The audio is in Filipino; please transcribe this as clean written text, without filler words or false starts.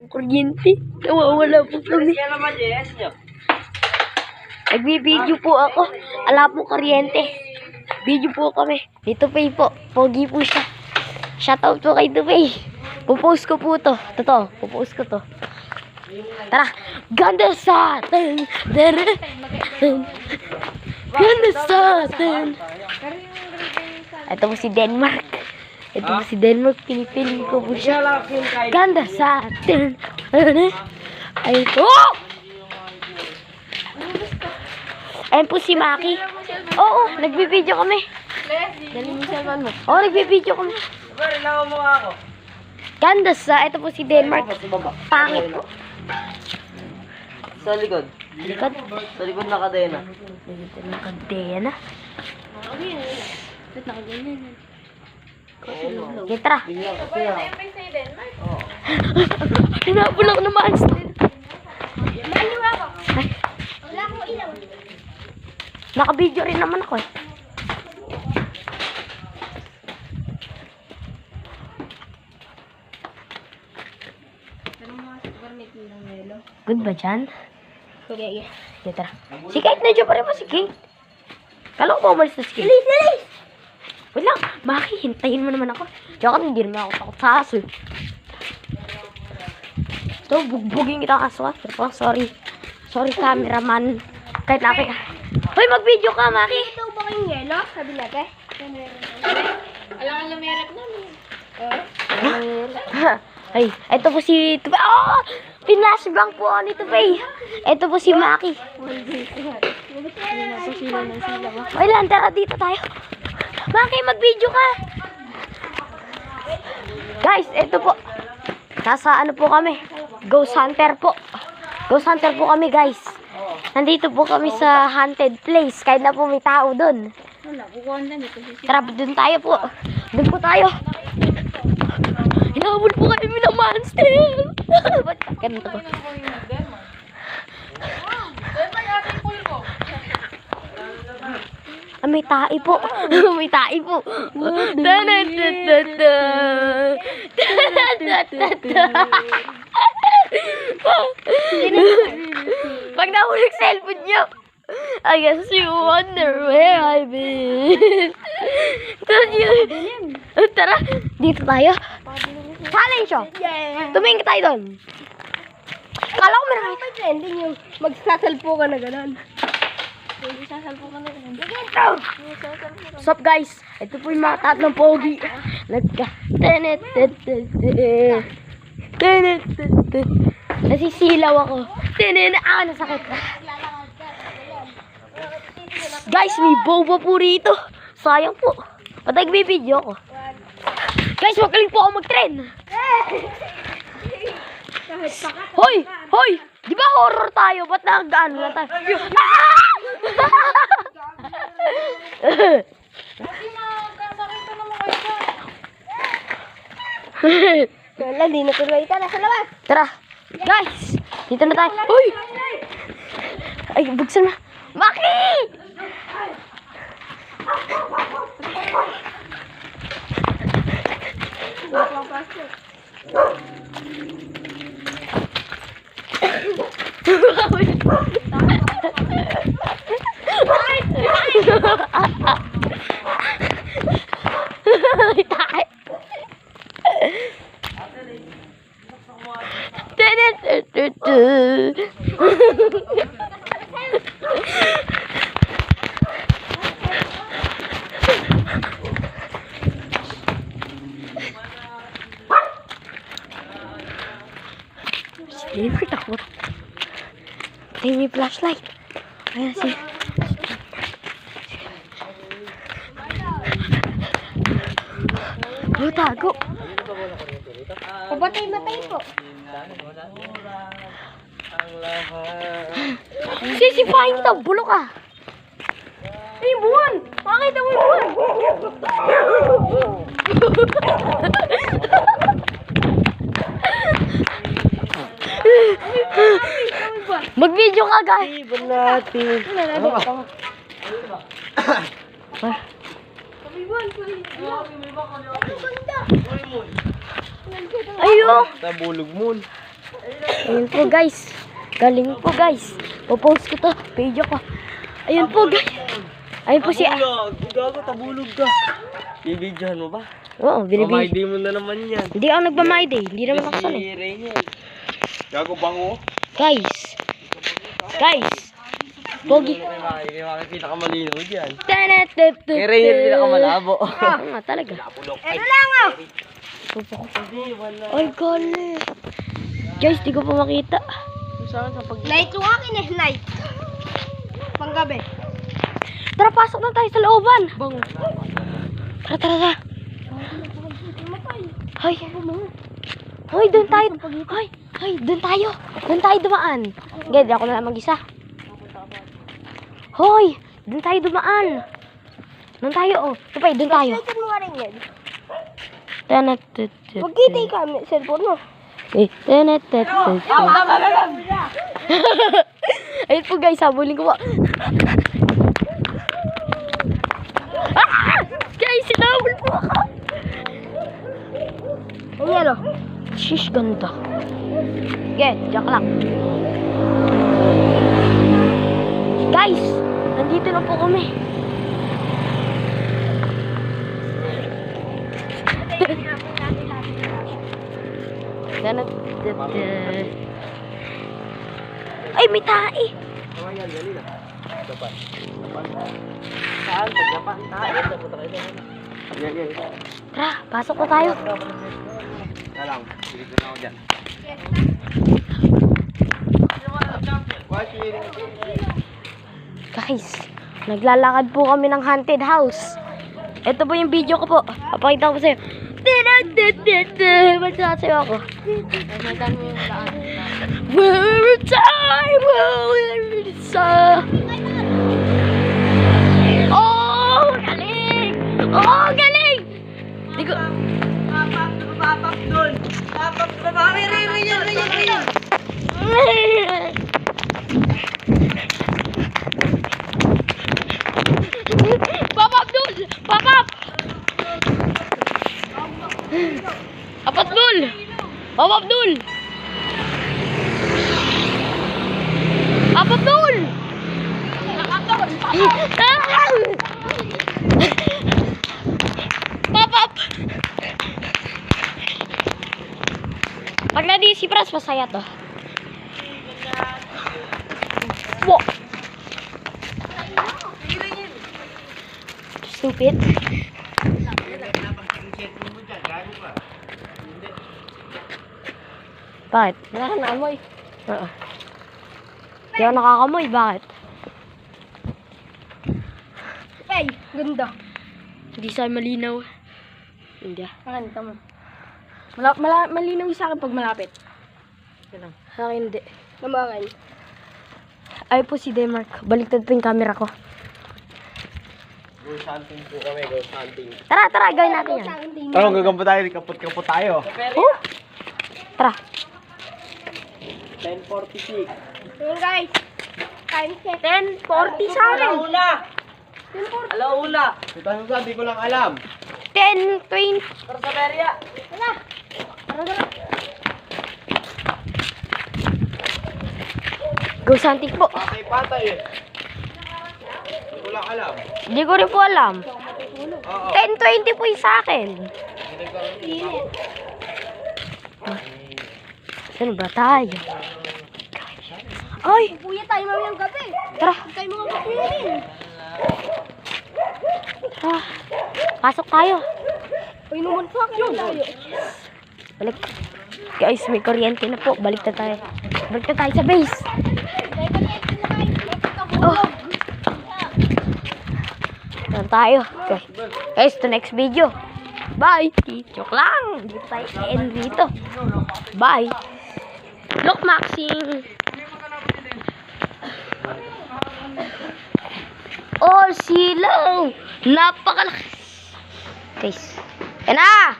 Kuryente. Nawawala po kami. Nagbibideo po ako. Ala po kuryente. Video po kami. Dito Pay po. Pogi po siya. Shoutout po kay Tupay. Pupost ko po to. Totoo. Pupost ko to. Tara. Ganda sa atin. Ganda sa atin. Ito po si Denmark. Ito po si Denmark. Pinipiling ko po siya. Ganda sa atin. Ay po. Ayan po si Maki. Oo, nagbibideo kami. Dali mo salman mo. Oo, nagbibideo kami. Ganda sa, ito po si Denmark. Pangit po. Sa likod. Likod? Sa likod na kadena. Likod na kadena. Okay, tara. Hinabol ako ng monster. Naka-video rin naman ako eh. Good ba dyan? Okay. Tara. Si Kate na dyan pa rin ba si Kate? Kala ko umalis na si Kate. Bilis! Wait lang. Maki, hintayin mo naman ako. Diyan hindi naman ako takot sa aso. Ito, bugbugin kita aso. Pero sorry. Sorry cameraman. Kahit laki. Hoy, mag-video ka, Maki. Ito ba kayong yelo? Sabi natin. Alam ang lumerap namin. Ay, ito po si Tupay. Oh! Pinashbang po ako ni Tupay. Ito po si Maki. Ay lang, tara dito tayo. Maki, mag-video ka. Guys, ito po. Nasa ano po kami? Ghost Hunter po. Ghost Hunter po kami, guys. Nandito po kami sa haunted place. Kahit na po may tao doon. Tara, doon tayo po. Doon po tayo. Hinabol po kami ng monster. Ba't ganito po? Ah, may tae po. May tae po. Pag nahulog cellphone niyo, I guess you wonder where I've been. Tara, dito tayo. Challenge siya. Tumingin tayo doon. Kala ko meron may trending yung magsasalpo ka na gano'n. Magsasalpo ka na gano'n. What's up guys? Ito po yung mga tatlong pogi. Nasisilaw ako. Nasakit. Guys, may boba po rito. Sayang po. Patay video ko. Guys, magaling po ako mag-trend. Hoy! Hoy! Di ba horror tayo? Ba't nag-ano lang tayo? Wala, di natuloy ka. Nasa labas. Tara. Guys! Dito na tayo. Hoy! Ay, buksan na. Maki! Favorite ako. Tayo may flashlight. Ayan si... Oh, tago. Pabatay-batay po. Sisipahin kita, bulok ka. Ay, buwan! Makakita mo yung buwan! Mag-video ka, guys. Ibon natin. Ayo. Nabulog mo. Ayun po guys. Galing po guys. Popost ko to. Video ko. Ayun po guys. Ayun po siya. Gago, tabulog ka. Bibidyohan mo ba? Oo, binibig. Pamay mo na naman yan. Hindi ako nagmamayad eh. Hindi naman ako sanay. Si Rainier. Gago bango. Guys. Pogi. Hindi makikita ka malinaw dyan. Tenet. Kay Rainier pinakamalabo. Oo nga talaga. Ito lang oh. Ay, gali. Guys, di ko pa makita. Night yung akin eh, night. Panggabi. Tara, pasok na tayo sa looban. Bango. Tara. Hoy. Hoy, doon tayo. Hoy, doon tayo. Doon tayo dumaan. Hindi ako na lang mag-isa. Hoy, doon tayo dumaan. Doon tayo, oh. Tupay, doon tayo. Ito mo nga rin yan. Tenet. Huwag kita yung cellphone mo. Tenet. Ayun po guys, habulin ko po. Guys, sinabul po ako. Ang yelo. Shish, ganda. Joke lang. Guys, nandito na po kami. Ay, may tae. Saan? Pagdapan. Yan. Tara, pasok na tayo. Alam, dito na ako dyan. Guys, naglalakad po kami ng haunted house. Ito po yung video ko po. Papakita ko sa'yo. Ba't sasayo ako? Every time oh, galing! Oh, galing! Di ko... Papap doon! Papap! Riyan! Papap dul! Papap! Apat dul! Papap dul! Apat dul! Papap! Pag nadi si Pras, masaya to. Wow! Stupid. Bakit? Wala ka naamoy. Oo. Hindi ako nakakamoy. Bakit? Ay, ganda. Hindi sa'yo malinaw. Hindi ah. Pakanta mo. Malinaw yung sa akin pag malapit. Sa akin hindi. Namakan. Ay po si Demark. Baliktad po yung camera ko. Ghost hunting po kami, ghost hunting. Tara, gawin natin yan. Anong gagampo tayo? Kapot-kapot tayo. Oh? Tara. 10:46. Yun guys. Time check. 10:40 sa akin. Alauna! Ito ano sa, di ko lang alam. 10:20. Para sa Beria. Tara. Ghost hunting po. Patay eh. Di ko lang alam. Hindi ko rin po alam. Oo. 10:20 po yung sa akin. Saan ba tayo? Ay! Puya tayo mamayang gabi. Tara! Huwag tayo mga kapuya rin. Tara! Pasok tayo! Uy, naman sa akin. Balik. Guys, may kuryente na po. Balik na tayo. Balik na tayo sa base. Oh. Saan tayo? Okay. Guys, to next video. Bye! Joke lang! Dito tayo end dito. Bye! Look, Maxine! Oh, silaw! Napakalaki! Guys, yan na!